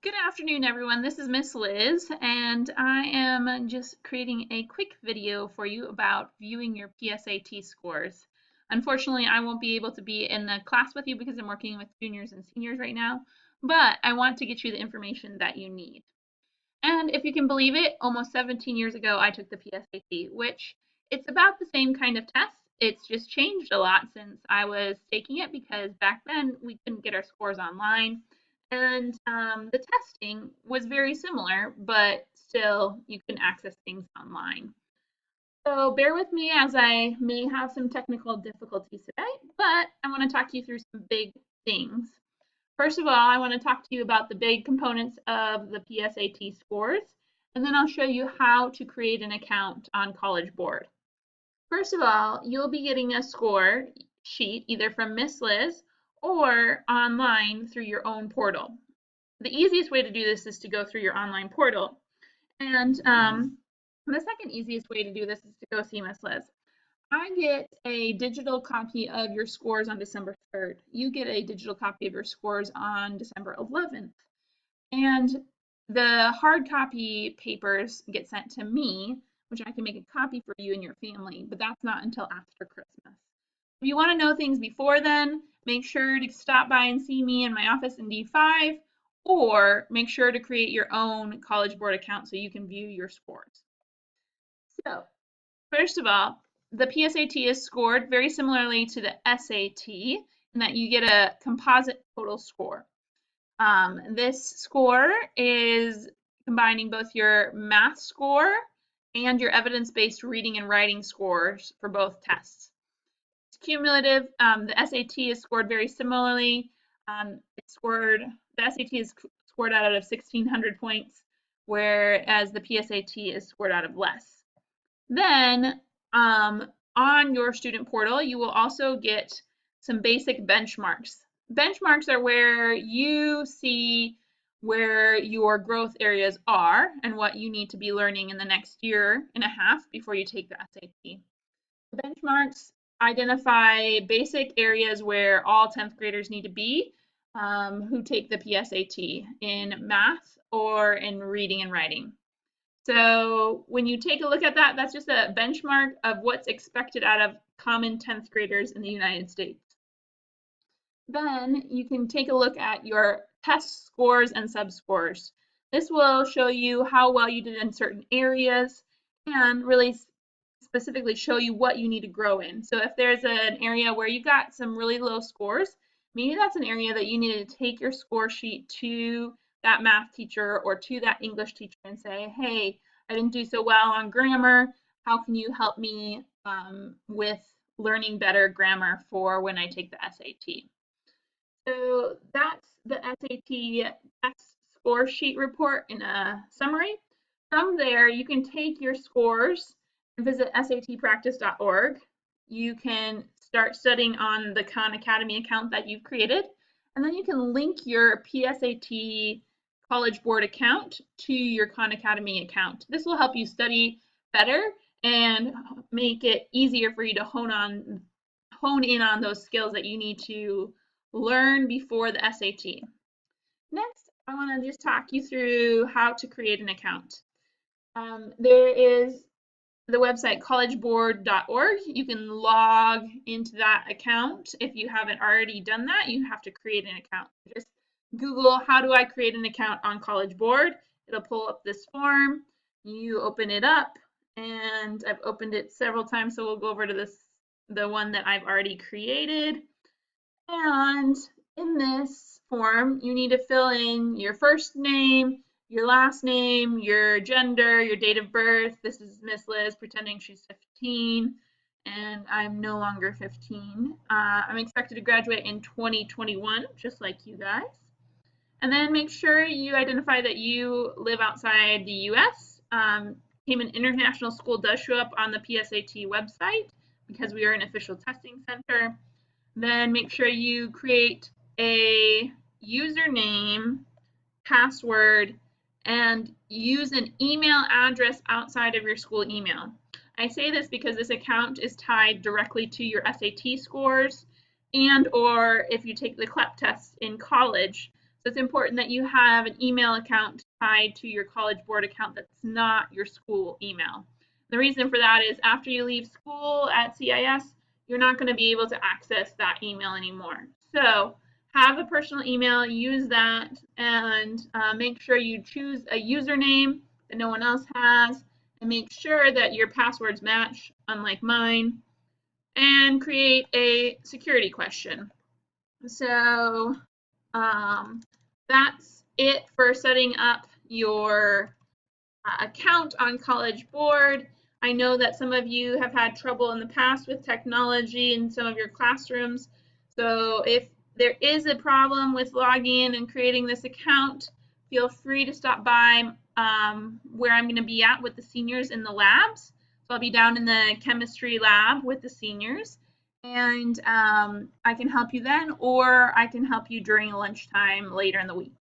Good afternoon, everyone. This is Miss Liz, and I am just creating a quick video for you about viewing your PSAT scores. Unfortunately, I won't be able to be in the class with you because I'm working with juniors and seniors right now, but I want to get you the information that you need. And if you can believe it, almost 17 years ago, I took the PSAT, which it's about the same kind of test. It's just changed a lot since I was taking it because back then we couldn't get our scores online. And the testing was very similar, but still you can access things online. So bear with me as I may have some technical difficulties today, but I want to talk you through some big things. First of all, I want to talk to you about the big components of the PSAT scores, and then I'll show you how to create an account on College Board. First of all, you'll be getting a score sheet either from Miss Liz or online through your own portal. The easiest way to do this is to go through your online portal. And the second easiest way to do this is to go see Miss Liz. I get a digital copy of your scores on December 3rd. You get a digital copy of your scores on December 11th. And the hard copy papers get sent to me, which I can make a copy for you and your family, but that's not until after Christmas. If you want to know things before then, make sure to stop by and see me in my office in D5, or make sure to create your own College Board account so you can view your scores. So, first of all, the PSAT is scored very similarly to the SAT in that you get a composite total score. This score is combining both your math score and your evidence-based reading and writing scores for both tests. It's cumulative. The SAT is scored very similarly. The SAT is scored out of 1,600 points, whereas the PSAT is scored out of less. Then on your student portal, you will also get some basic benchmarks. Benchmarks are where you see where your growth areas are and what you need to be learning in the next year and a half before you take the SAT. The benchmarks identify basic areas where all 10th graders need to be who take the PSAT in math or in reading and writing. So when you take a look at that, that's just a benchmark of what's expected out of common 10th graders in the United States. Then you can take a look at your test scores and sub-scores. This will show you how well you did in certain areas and really specifically show you what you need to grow in. So if there's an area where you got some really low scores, maybe that's an area that you need to take your score sheet to that math teacher or to that English teacher and say, hey, I didn't do so well on grammar. How can you help me with learning better grammar for when I take the SAT? So that's the SAT test score sheet report in a summary. From there, you can take your scores and visit satpractice.org. You can start studying on the Khan Academy account that you've created, and then you can link your PSAT College Board account to your Khan Academy account. This will help you study better and make it easier for you to hone in on those skills that you need to learn before the SAT. Next, I want to just talk you through how to create an account. There is the website collegeboard.org. You can log into that account. If you haven't already done that, you have to create an account. Just Google, how do I create an account on College Board? It'll pull up this form. You open it up, and I've opened it several times, so we'll go over to the one that I've already created. And in this form, you need to fill in your first name, your last name, your gender, your date of birth. This is Miss Liz pretending she's 15, and I'm no longer 15. I'm expected to graduate in 2021, just like you guys. And then make sure you identify that you live outside the US. Cayman International School does show up on the PSAT website because we are an official testing center. Then make sure you create a username, password, and use an email address outside of your school email. I say this because this account is tied directly to your SAT scores and or if you take the CLEP test in college. So it's important that you have an email account tied to your College Board account that's not your school email. The reason for that is after you leave school at CIS, you're not going to be able to access that email anymore. So have a personal email, use that, and make sure you choose a username that no one else has, and make sure that your passwords match, unlike mine, and create a security question. So um, that's it for setting up your account on College Board. I know that some of you have had trouble in the past with technology in some of your classrooms. So if there is a problem with logging in and creating this account, feel free to stop by where I'm going to be at with the seniors in the labs. So I'll be down in the chemistry lab with the seniors, and I can help you then, or I can help you during lunchtime later in the week.